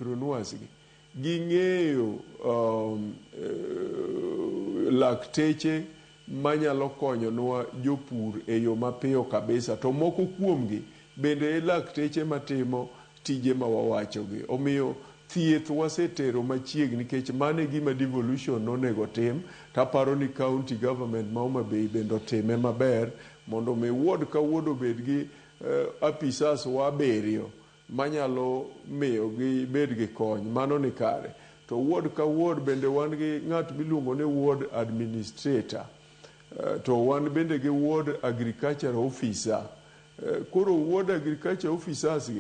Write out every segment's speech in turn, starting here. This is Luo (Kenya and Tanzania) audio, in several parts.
Runwasgi ging'eyo lakteche manyalo konyonwa jopur e yo mapiyo kabisa, to moko kuomgi bende lakteche matimo tije ma wawachogi. Omiyo thieth wasetero machiegni nikech mano e gima devolution nonego tim. Taparo ni county government ma Homa Bay bende otime maber mondo mi ward ka ward obed gi apisas wabiriyo manyalo miyo gi bed gi kony. Mano ni kare. To ward ka ward bende wan gi ng'at miluongo ni ward administrator, to wan bende gi ward agriculture officer. Koro ward agriculture officers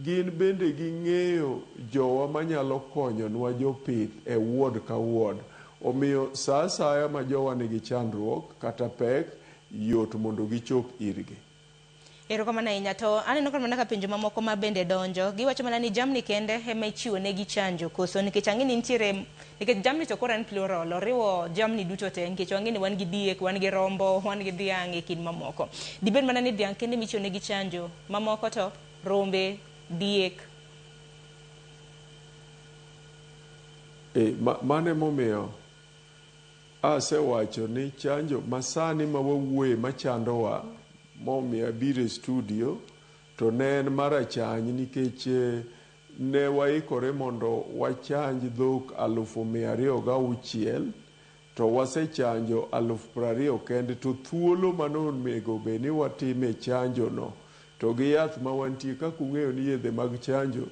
gin bende ging'eyo jowa manyalo konyonwa jopith e ward ka ward. Omiyo sa asaya ma jowa nigi chandruok kata pek, yot mondo gichop irgi. Erokamano ahinya. To aneno mana ka penjo mamoko ma bende donjo, giwacho mana ni jamni kende ema ichiwo negi chanjo koso, nikech ang'eni nitiere, nikech jamni to koro en plural, oriwo jamni duto te, nikech wang'eni wan gi diek, wan gi rombo, wan gi dhiang' e kind mamoko. Dibed mana ni dhiang' kende michiwo negi chanjo, mamoko to rombe, diek? Mane momiyo asewacho ni chanjo masani ma wawuoye machandowa momiyo abiro e studio to ne en marachany, nikech ne waikore mondo wachanj dhok 206,000 to wasechanjo 20,000 kende. To thuolo manonego bed ni watime chanjo no to gi yath ma wantie, kaka ung'eyo ni yedhe mag chanjo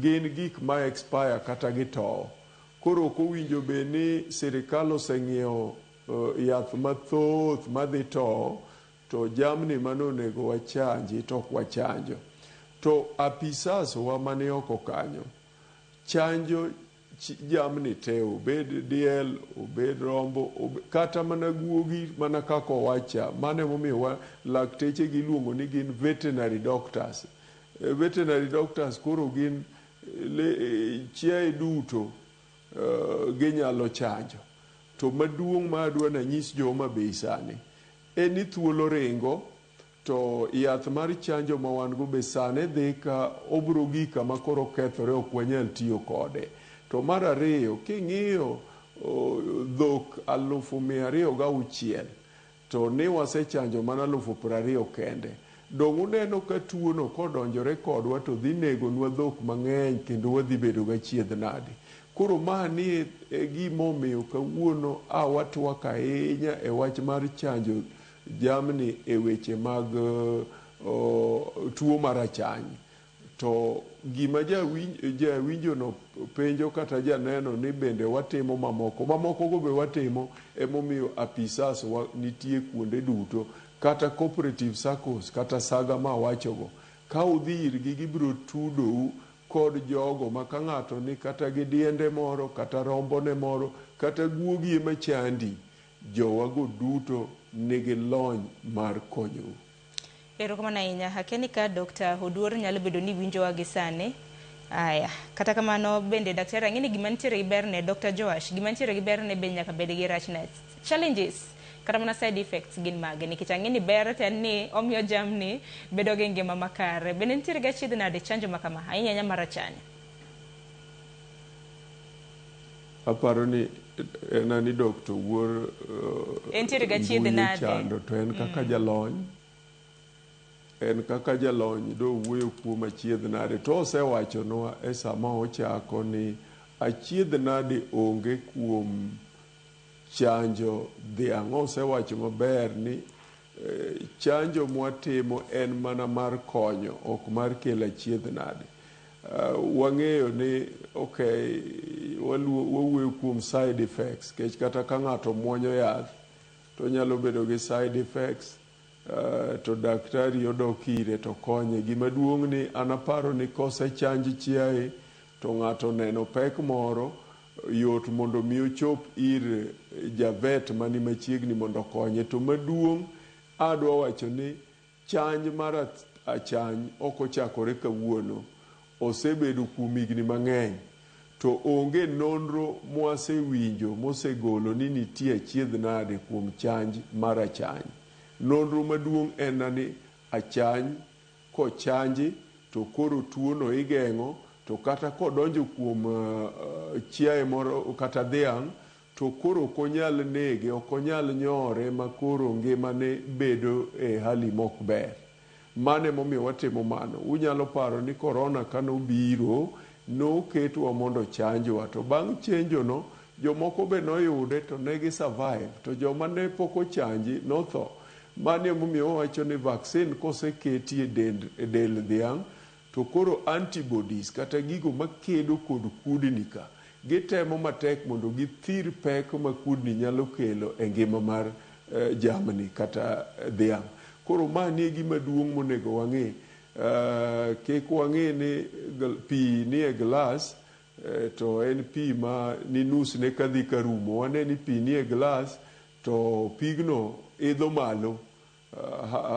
gin gik ma expire kata gitowo. Koro kowinjo bed ni sirikal oseng'iewo yath mathoth madhi towo, to jamni manonego wachanji to ok wachanjo. To apisas wa mane oko kanyo chanjo jamni te, obed diel, obed rombo, kata mana guogi mana kako wacha. Mane momiyo lakteche giluongo ni gin veterinary doctors. Veterinary doctors koro gin chiaye duto ginyalo chanjo. To maduong' ma adwa na nyis jo Homa Bay sani en ni thuolo ringo, to yath mar chanjo ma wan go be sane dhi ka obro gika ma koro kethore, ok wanyal tiyo kode. To mar ariyo, king'iyo dhok 206,000 to ni wasechanjo mana 20,000 kende. Dong' uneno ka tuono kodonjore kodwa to dhi negonwa dhok mang'eny kendo wadhi bedo gachiedh nade. Koro mani e gimomiyo kawuono watwak ahinya e wach mar chanjo jamni e weche mag tuo marachany. To gima jawinjo no penjo kata janeno ni bende watimo mamoko go be watimo, emomiyo apisas nitie kuonde duto, kata cooperative SACCOs kata saga ma wachogo. Ka udhi irgi gibiro tudou kod jogo ma ka ng'ato ni kata gi diende moro kata rombone moro kata guogi ema chandi, jowago duto nigi lony mar konyou. Erokamano ahinya. Akeni ka Dr. Oduor nyalo bedo ni winjowa gi sani. Aya, kata kamano bende daktari ang'eni gima nitiere gi berne, Dr. Joash, gima nitiere gi berne be nyaka bed gi rachne. Challenges kata mana side effects gin mage, nikech ang'eni ber ten ni omiyo jamni bedo gi ngima makare. Bende nitiere ga chiedh nade chanjo makama ahinya marachany? Aparo ni nani Dr. Oduor nitiere ga chiedh nade chando to en kaka jalony. En kaka jalony do wuoyo kuom achiedh nade, to osewachonwa e sama ochako ni achiedh nade onge kuom chanjo dhiang'. Osewacho maber ni chanjo mwatimo en mana mar konyo, ok mar kelo achiedh nade. Wang'eyo ni wawuoyo kuom side effects, kech kata ka ng'ato muonyo yath to nyalo bedo gi side effects. To daktari odok ire to konye. Gima duong' ni anaparo ni kosechanj chiaye to ng'ato neno pek moro, yot mondo mi ochop ir javet mani machiegni mondo konye. To maduong' adwa wacho ni chanj mar achany ok ochakore kawuono, osebedo kuom higni mang'eny, to onge nonro mwasewinjo mosegolo ni nitie achiedh nade kuom chanj mar achany. Nonro maduong' en ni achany kochanji to koro tuono igeng'o, to kata kodonjo kuom chiaye moro kata dhiang' to koro okonyal nege, okonyal nyore ma koro ngimane bedo e hali mok ber. Mane momiyo watimo mano. Unyalo paro ni korona kanobiro noketwa mondo chanjwa, to bang' chenjono jomoko be noyude to negi survive, to joma ne pok ochanji notho. Mane momiyo wacho ni vaccine koseketi e del dhiang' to koro antibodies kata gigo makedo kod kudni ka gitemo matek mondo githir pek ma kudni nyalo kelo e ngima mar jamni kata dhiang'. Koro manie gima duong' monego wang'e. Kik wang'e ni pi ni e glass to en pi ma ni nus ne kadhi karumo. Wane ni pi ni e glass to pigno idho malo,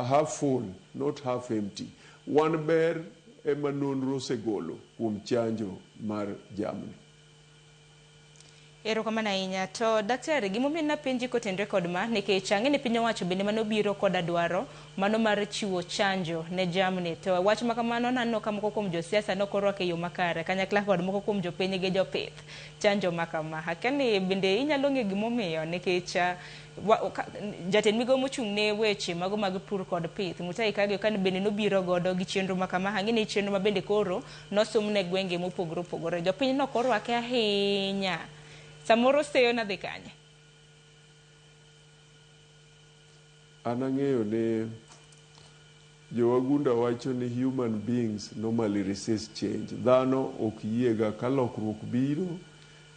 half full, not half empty. Wan ber ema nonro segolo kuom chanjo mar jamni. Erokamano ahinya. To daktari, gimomiyo napenji kotenore kod ma nikech ang'e ni piny owacho bende manobiro koda dwaro mano mar chiwo chanjo ne jamni. To wach ma kamano naneno ka moko kuom josiasa nokorwako e yo makare kanyakla kod moko kuom jopiny gi jopith chanjo ma kama. Hakani bende inyalo ng'e gimomiyo nikech jatend migawo mochung' ne weche mago mag pur kod pith Mutahi Kagwe kan bende nobiro godo gi chenro ma kama. Ang'e ni chenro ma bende koro nosomne gwenge mopogore opogore. Jopiny nokorwake ahinya. Samoro seyo na dhi kanye? An ang'eyo ni jowagunda wacho ni human beings normally resist change. Dhano ok yiega ka lokruok biro,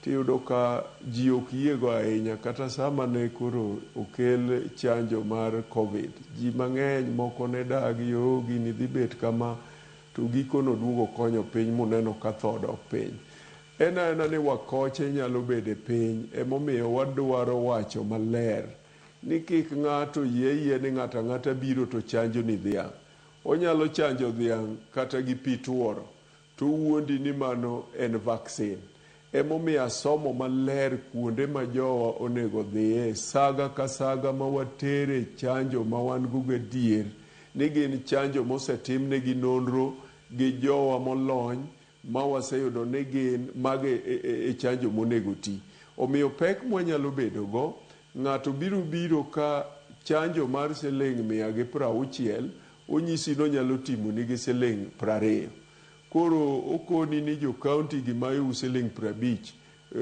tiyudo ka ji ok yiego ahinya. Kata sama ne koro okel chanjo mar COVID, ji mang'eny moko ne dagi gini dhi bet kama, to gikono duogo konyo piny muneno ka tho dok piny. Ena ni wakoche nyalo bede piny, emomiyo wadwaro wacho maler ni kik ng'ato yie ni ng'ata biro to chanjo ni dhiang'. Onyalo chanjo dhiang' kata gi pi tuoro, to wuondi ni mano en vaccine. Emomiyo asomo maler kuonde ma jowa onego dhiye saga ka saga ma watere chanjo ma wan go gadier ni gin chanjo mosetimnegi nonro gi jowa molony ma waseyudo ni gin mage e chanjo monego ti. Omiyo pek mwanyalo bedo go, ng'ato biro ka chanjo mar siling 160 onyisi no nyalo timo ni gi siling 20. Koro okoni ni jo county gi mayu siling 50,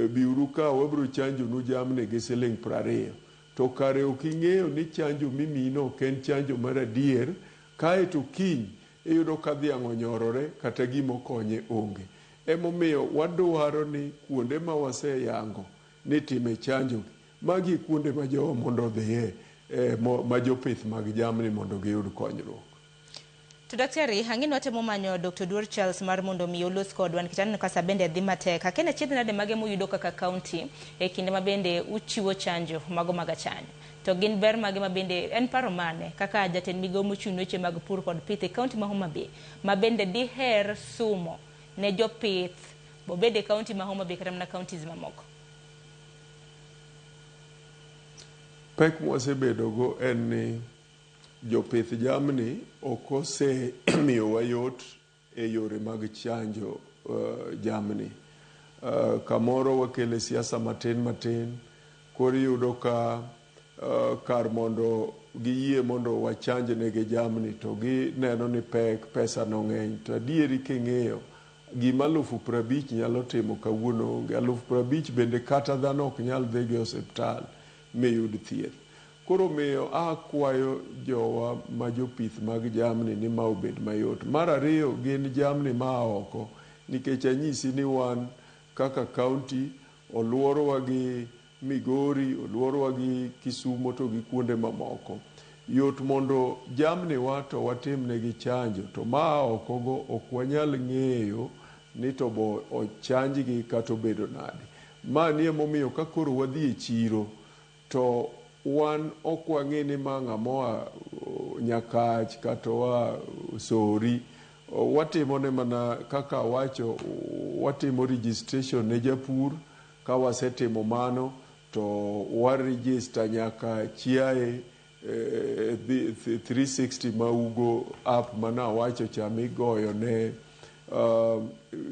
biuru ka wabro chanjo nu jamne gi siling 20. To kare oking'eyo ni chanjo mimino ken chanjo mar adier, kae to kiny iyudo ka dhiang' onyorore kata gimokonye onge. Emomiyo wadwaro ni kuonde ma waseyango ni time chanjo magi kuonde ma jowa mondo dhiye ma jopith mag jamni mondo giyud konyruok. To daktari, hang'ini watemo manyo Dr. Duor Charles mar mondo mi olos kodwa nikech aneno kasa bende dhi matek. Akene chiedh nade mage muyudo kaka county e kinde ma bende uchiwo chanjo mago mag chanjo. To gin ber mage ma bende en paro mane kaka jatend migawo mochung' ne weche mag pur kod pith e kaunti ma Homa Bay ma bende diher sumo ne jopith bobede kaunti ma Homa Bay kata mana counties mamoko. Pek mwasebedo go en ni jopith jamni ok osemiyowa yot e yore mag chanjo jamni. Kamoro wakele siasa matin, koro yudo ka kar mondo giyie mondo wachanj negi jamni to gineno ni pesa no ng'eny. To adieri king'eyo gima 50,000 nyalo timo kawuono onge. 50,000 bende kata dhano ok nyal dhi gi osiptal miyud thieth. Koro miyo akwayo jowa ma jopith mag jamni ni ma obed mayot. Mar ariyo gin jamni ma oko, nikech anyisi ni wan kaka county oluorowa gi Migori, oluorowa gi Kisumo to gi kuonde mamoko. Yot mondo jamni wa to watim negi chanjo, to ma oko go ok wanyal ng'eyo ni to bo ochanjgi kata obedo nade. Ma ni emomiyo ka koro wadhi e chiro to wan ok wang'e ni ma ng'amoa Nyakach kata wa Sori. Watimo ne mana kaka wacho, watimo registration ne japur. Ka wasetimo mano to waregister nyaka chiaye 360 maugo app mana wacho cha migoyo ne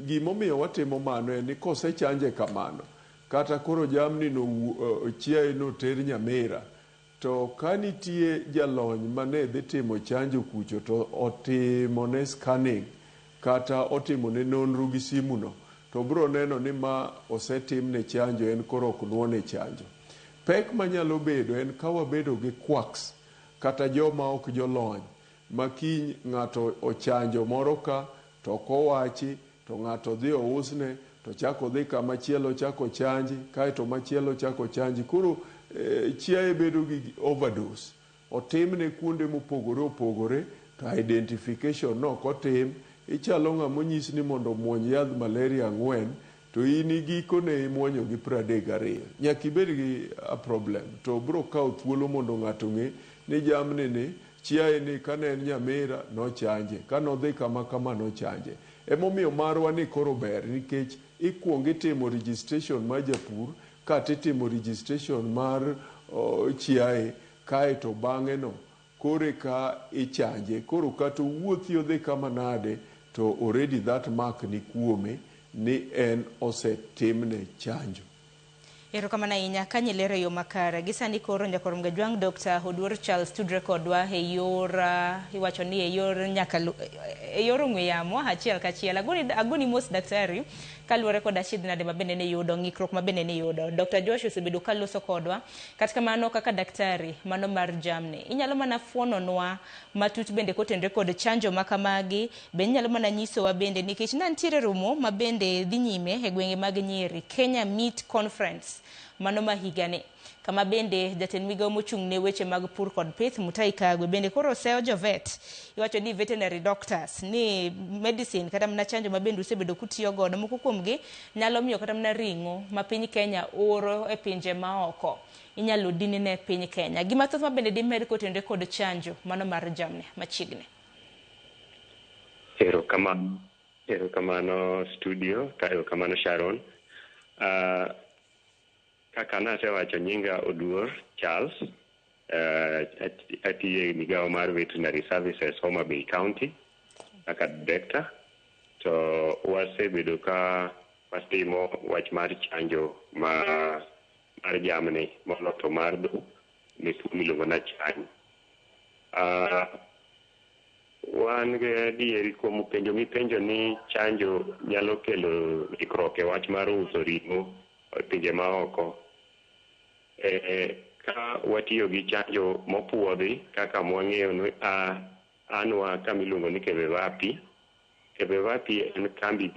Gimomiyo watimo mano en ni kosechanje kamano, kata koro jamni no chiaye no ter Nyamira, to kanitie jalony mane dhi timo chanjo kucho to otimo ne scanning kata otimo ne nonro gi simu no, to bro neno ni ma osetim ne chanjo, en koro ok nuone chanjo. Pek manyalo bedo en ka wabedo gi quacks kata joma ok jolony, ma kiny ng'ato ochanjo moro ka to kowachi to ng'ato dhi ousne to chako dhi kama chielo chako chanji, kaeto machielo chako chanji. Koro chiaye bedo gi overdose, otimne kuonde mopogore opogore to identification no kotim. Ichalo ng'ama onyis ni mondo muony yadh malaria 4 to in gikone imuonyo gi 32. Nyaka ibed gi a problem, to bro kawo thuolo mondo ng'ato ng'e ni jamni ni chiaye ni kane en Nyamira nochanje, kanodhi kama kama nochanje. Emomiyo marwa ni koro ber, nikech ikuongo itimo registration mar japur, kata itimo registration mar chiaye, kaeto bang'e no kore ka ichanje. Koro kata wuothi odhi kama nade to already that mark ni kuome ni en osetimne chanjo. Erokamano ahinya ka nyilero yo makare. Gisani koro nyakorom Gajwang' Dr. Oduor Charles tudre kodwa e yor iwacho ni e yor nyakalu e yor ong'we yamo achiel kachiel. Agoni mos daktari kaluwore kod ashidhnade mabende ne yudo, ng'ikruok mabende ne yudo. Dr. Josh osebedo kaloso kodwa kata kamano kaka daktari mano mar jamni. Inyalo mana fuononwa matut bende kotenre kod chanjo makamagi, be inyalo mana nyisowa bende nikech nantiere romo mabende dhi nyime e gwenge mag Nyeri, Kenya Meat Conference mano mahigani, kama bende jatend migawo mochung' ne weche mag pur kod pith Mutahi Kagwe bende koro oseo jovet, iwacho ni veterinary doctors ni medicine kata mna chanjo mabende usebedo kutiyo godo, moko kuomgi nyalo miyo kata mna ring'o ma piny Kenya oro e pinje maoko inyalo dini ne piny Kenya. Gima thoth mabende dimed kotenre kod chanjo mano mar jamni machiegni. Erokamano studio, erokamano Sharon. Kaka nasewacho nyinga Oduor Charles, atiyo e migawo mar Veterinary Services Homa Bay County kaka director, to wasebedo ka watimo wach mar chanjo mar jamni moloto mar dhok ne tuo miluongo na chany. Wan gi adieri kuom penjo mipenjo ni chanjo nyalo kelo ikruok e wach mar uso ring'o e pinje maoko. Ka watiyo gi chanjo mopuodhi kaka mwang'eyo ni anwa kamiluongo ni Kebevapi. Kebevapi en kambi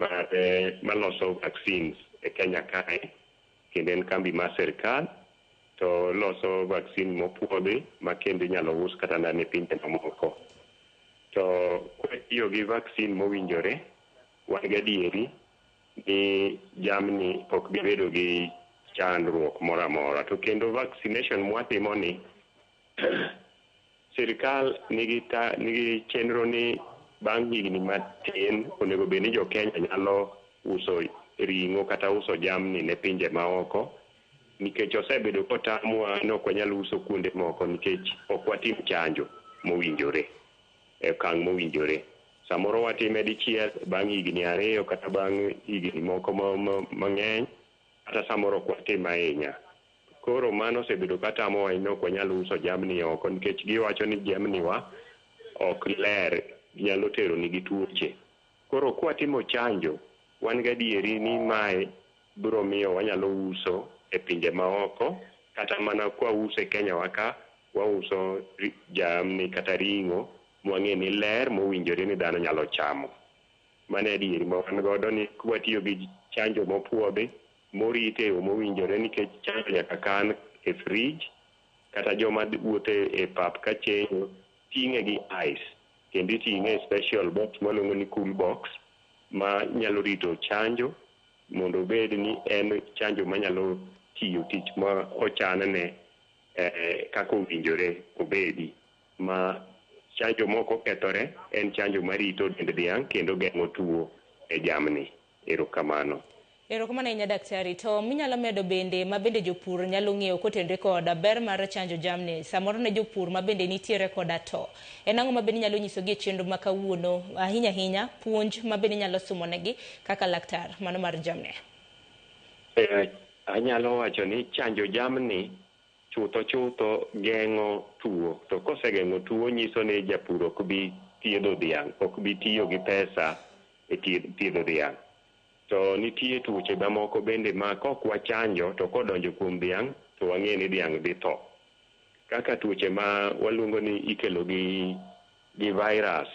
maloso vaccines e Kenya kae, kendo en kambi mar sirkal to loso vaccine mopuodhi ma kendo inyalo us kata ne pinje mamoko. To kwatiyo gi vaccine mowinjore, wan gadieri ni jamni ok bibedo gi chandruok moro amora. To kendo vaccination mwatimo ni sirkal nigi chenro ni bang' higni matin onego bed ni jo Kenya nyalo uso ring'o kata uso jamni ne pinje maoko, nikech osebedo kotamwa ni ok wanyal uso kuonde moko nikech ok watim chanjo mowinjore e okang' mowinjore. Samoro watime dichiel bang' higni 2 kata bang' higni moko mang'eny, kata samoro ok watim ahinya. Koro mano osebedo katamowa ni ok wanyal uso jamni oko nikech giwacho ni jamni wa ok ler, nyalo tero nigi tuoche. Koro kwatimo chanjo, wan gadieri ni mae biro miyo wanyalo uso e pinje maoko, kata mana kwa uso e Kenya waka wauso jamni kata ring'o mwang'e ni ler mowinjore ni dhano nyalo chamo. Mane adieri ma wan godo ni kwatiyo gi chanjo mopuodhi morite yo mowinjore, nikech chanjo nyaka kan e fridge, kata joma wuotho e pap ka chenjo ting'e gi ice, kendo iting'e e special box maluongo ni cool box ma nyalo rito chanjo mondo obed ni en chanjo manyalo tiyo tich ma ochanne kaka owinjore obedi. Ma chanjo moko kethore, en chanjo marito dend dhiang' kendo geng'o tuo e jamni. Erokamano. Erokamano ahinya daktari. To minyalo medo bende ma bende jopur nyalo ng'eyo kotenre koda ber mar chanjo jamni samoro ne jopur ma bende nitiere koda to. En ang'o ma bende nyalo nyisogi e chenro ma kawuono ahinya puonj ma bende nyalo somonegi kaka laktar mano mar jamni? Anyalo wacho ni chanjo jamni chutho geng'o tuo. To kosegeng'o tuo nyiso ni japur ok bi thiedho dhiang', ok bi tiyo gi pesa e thiedho dhiang'. To nitie tuoche mamoko bende ma kok wachanjo to kodonjo kuom dhiang' to wang'e ni dhiang' dhi tho. Kaka tuoche ma waluongo ni ikelo gi virus,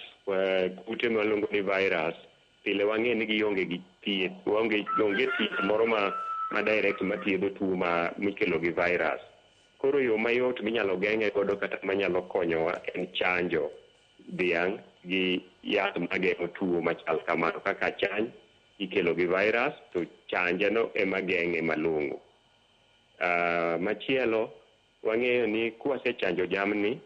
kute ma waluongo ni virus, pile wang'e ni gionge gi thieth, onge thieth moro ma direct ma thiedho tuo mikelo gi virus. Koro yo mayot minyalo geng'e godo kata manyalo konyowa en chanjo dhiang' gi yath mageng'o tuo machal kamano kaka chanj ikelo gi virus, to chanjeno ema geng'e malong'o. Machielo, wang'eyo ni kwasechanjo jamni,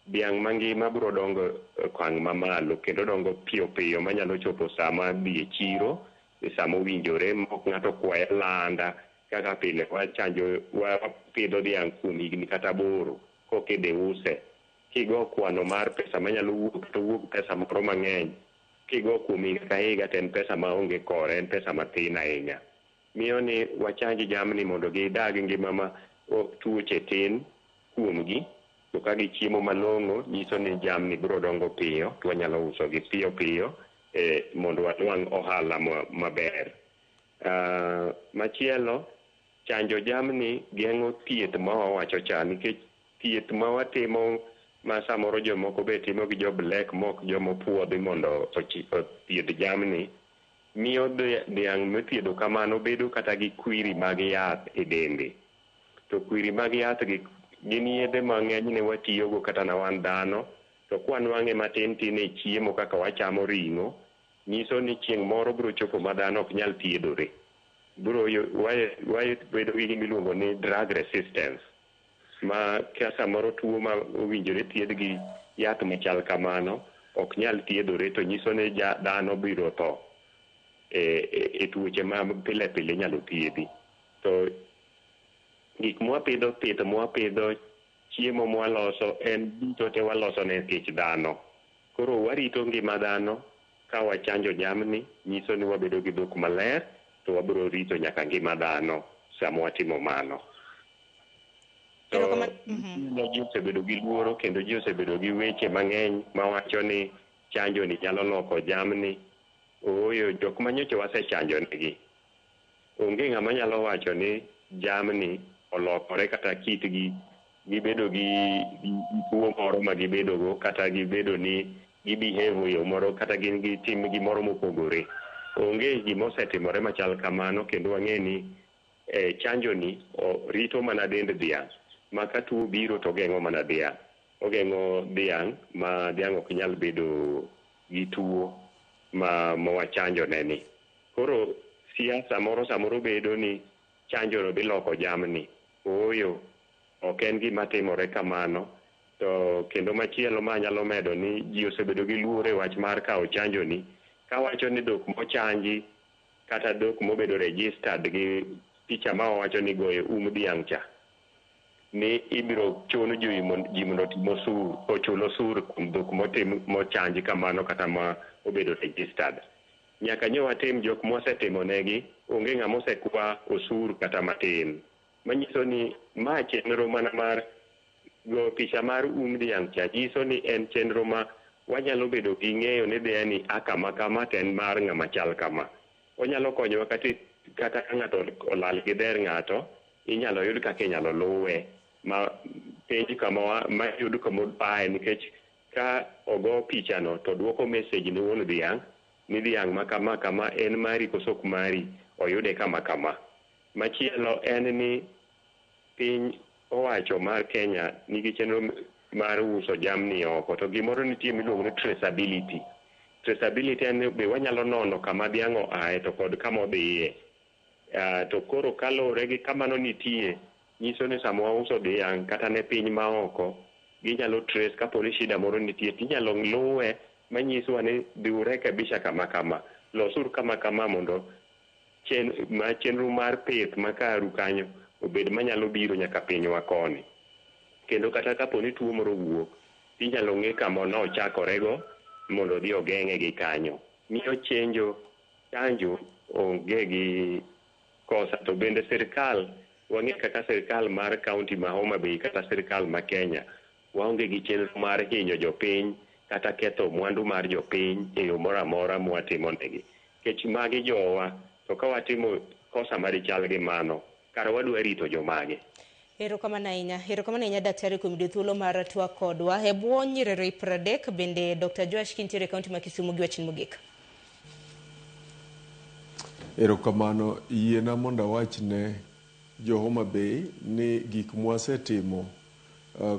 dhiang' mangima biro dongo okang' mamalo kendo dongo piyo manyalo chopo sama dhi e chiro, e sama owinjore, mok ng'ato kwaye landa kaka pile wapidho dhiang' kuom higni kata 8 kokidhi use. Kigo kwano mar pesa manyalo wuok pesa moro mang'eny, kigo kuom higa ka higa to en pesa maonge kore, en pesa matin ahinya. Miyo ni wachanji jamni mondo gidag ngima ma tuoche tin kuomgi, to ka gichiemo malong'o nyiso ni jamni biro dongo piyo, to wanyalo usogi piyo mondo wanwang' ohala maber. Machielo, chanjo jamni geng'o thieth ma wawacho cha, nikech thieth ma watimo ma samoro jomoko be timo gi jo black mok jomopuodhi mondo othiedh jamni, miyo dhiang' mithiedho kamano bedo kata gi kwiri mag yath e dende. To kwiri mag yath gi gin yedhe mang'eny ne watiyogo kata na wan dhano, to kwanwang'e matin e chiemo kaka wachamo ring'o, nyiso ni chieng' moro biro chopo ma dhano ok nyal thiedhore. Bedo gi gimiluongo ni drug resistance, ma ka samoro tuo ma owinjore thiedh gi yath machal kamano ok nyal thiedhore, to nyiso ni dhano biro tho e tuoche ma pile nyalo thiedhi. To gik mwapidho, pith mwapidho, chiemo mwaloso, en duto te waloso ne kech dhano. Koro warito ngima dhano ka wachanjo jamni, nyiso ni wabedo gi dhok maler, to wabiro rito nyaka ngima dhano sama watimo mano. To ji osebedo gi luoro kendo ji osebedo gi weche mang'eny mawacho ni chanjo ni nyalo loko jamni. Ooyo, jok manyocha wasechanjo negi, onge ng'ama nyalo wacho ni jamni olokore kata kitgi, gibedo gi tuo moro ma gibedogo, kata gibedo ni gibehave yo moro, kata gin gi tim gimoro mopogore. Onge gima osetimore machal kamano, kendo wang'e ni chanjo ni rito mana dend dhiang', ma ka tuo biro to geng'o mana dhiang'. Ogeng'o dhiang' ma dhiang' ok nyal bedo gi tuo ma wachanjo neni. Koro siasa moro samoro bedo ni chanjo no dhi loko jamni. Ooyo, ok en gima timore kamano. To kendo machielo ma nyalo medo ni ji osebedo gi luoro e wach mar kawo chanjo ni, kawacho ni dhok mochanji kata dhok mobedo registered gi picha ma wacho ni goyo dhiang' cha, ni ibiro chuno ji mondo ochul osuru kuom dhok mochanji kamano kata ma obedo registered. Nyaka nyo watim jok mosetimo negi, onge ng'ama osekwa osuru kata matin. Manyiso ni ma chenro mana mar go picha mar dhiang' cha, nyiso ni en chenro ma wanyalo bedo gi ng'eyo ni dhiang' ni kama to en mar ng'ama chal kama. Onyalo konyowa kata ka ng'ato olal gi dher ng'ato, inyalo yud kaka inyalo luwe ma penj kama ma yud kama opaye, nikech ka ogo picha no to duoko message ne wuon dhiang' ni dhiang' ma kama en mari koso ok mari, oyude kama. Machielo en ni piny owacho mar Kenya nigi chenro mar uso jamni oko, to gimoro nitie miluongo ni traceability. Traceability en be wanyalo nono kama dhiang' oaye to kod kama odhiye. To koro kalore gi kamano nitie, nyiso ni sama wauso dhiang' kata ne piny maoko, ginyalo trace kapo ni shida moro nitie, tinyalo luwe manyisowa ni biure kabisa kama, losur kama mondo chenro mar pith makaru kanyo obed manyalo biro nyaka pinywa koni, kendo kata kapo ni tuo moro wuok inyalo ng'e kama nochakorego mondo odhi ogeng'e gi kanyo. Miyo chanjo onge gi kosa. To bende sirkal, wang'e kaka sirkal mar kaunti ma Homa Bay kata sirkal ma Kenya waonge gi chenro mar hinyo jopiny kata ketho mwandu mar jopiny e yo moro amora mwatimo negi. Kech magi jowa, to ka watimo kosa marichal gi mano, kara wadwa rito jomage. Erokamano ahinya daktari kuom yudo thuolo mar twak kodwa. E bwo nyiriri 30 bende Dr. Joash kintiere kaunti ma Kisumu gi wachni mogik. Erokamano, yiena mondo awachne jo Homa Bay ni gik mwasetimo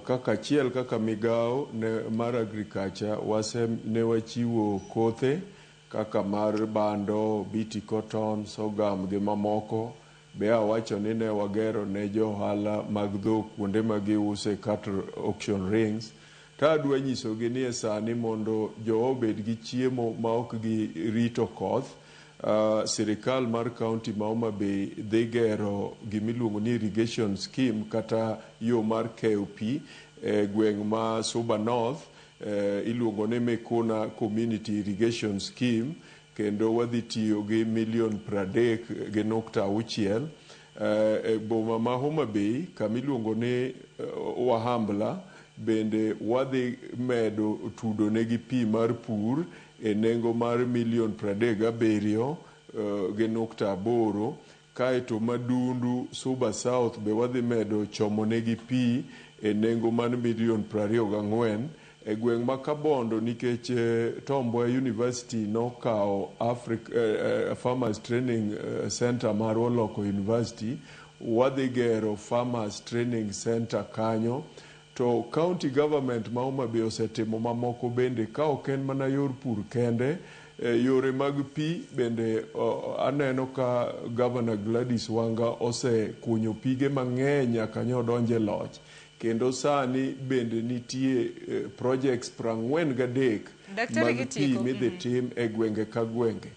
kaka achiel kaka migao mar agriculture ne wachiwo kothe kaka mar bando, biti cotton, sorghum gi mamoko. Be awacho ni ne wagero ne jo ohala mag dhok kuonde ma giuse cattle auction rings. Ta adwa nyisogi ni e sani mondo jo obed gi chiemo ma ok gi rito koth. Sirikal mar kaunti ma Homa Bay dhi gero gimiluongo ni irrigation scheme kata yo mar keyo pi gweng' ma Suba North, iluongo ni Mekuna Community Irrigation Scheme, kendo wadhi tiyo gi $30.6 e boma ma Homa Bay kamiluongo ni Wahambla. Bende wadhi medo tudo negi pi mar pur e nengo mar $37.8. Kaeto Madundu Suba South be wadhi medo chomo negi pi e nengo mar $24,000,000. E gweng' ma Kabondo nikech Tomboya University nokao Farmers Training Center mar Oloko University, wadhi gero Farmers Training Center kanyo. To county government ma Homa Bay osetimo mamoko bende, ka ok en mana yor pur kende, yore mag pi bende aneno ka Governor Gladys Wanga osekunyo pige mang'eny nyaka nyodonje loch. Kendo sani bende nitie projects 43 mag pi midhi tim e gwenge ka gwenge.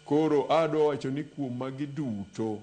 Koro adwa wacho ni kuom magi duto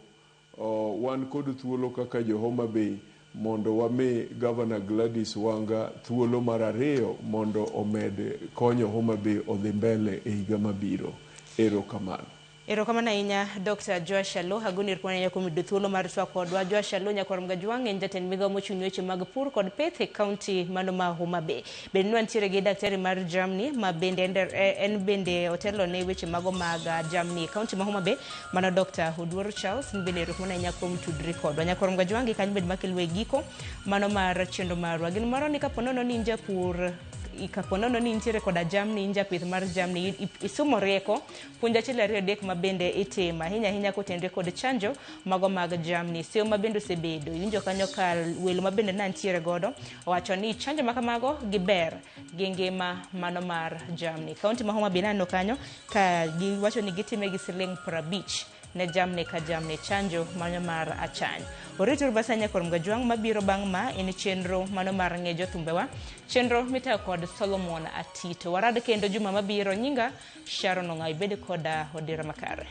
wan kod thuolo kaka jo Homa Bay mondo wami Governor Gladys Wanga thuolo mar 2 mondo omed konyo Homa Bay odhi mbele e higa mabiro. Erokamano. Erokamano ahinya Dr. Joash Aloo, agonir kuom kuom yudo thuolo mar twak kodwa. Joash Aloo nyakorom Gajwang' en jatend migao mochung' weche mag pur kod pith e kaunti mano ma Homa Bay. Bende nwantiere gi daktari mar jamni ma bende en bende otelo ne weche mago mag jamni e kaunti ma Homa Bay, mano Dr. Oduor Charles. Bende erokamano ahinya kuom tudri kodwa. Nyakorom Gajwang' gi kanyo bed makelo e giko mano mar chenro marwa. Gin moro ni kaponono ni japur ikaponono ni intiere koda jamni, inja pith mar jamni, isumo rieko puonja achiel 2 3 ma bende itima hinya kotendre kod chanjo mago mag jamni. Seyo ma bende osebedo iwinjo kanyo ka welo ma bende nantiere godo owacho ni chanjo makamago giber gi ngima mano mar jamni. Kaunti ma Homa Bay nano kanyo ka giwacho ni gitime gi siling 50 ne jamni ka jamni chanjo mano mar achany. Oritur basanya korom Gajwang' mabiro bang' ma en chenro mano mar ng'ejo thumbewa, chenro mitayo kod Solomon Atito. Warad kendo juma mabiro. Nyinga Sharon Ong'aw, bede koda odira makare.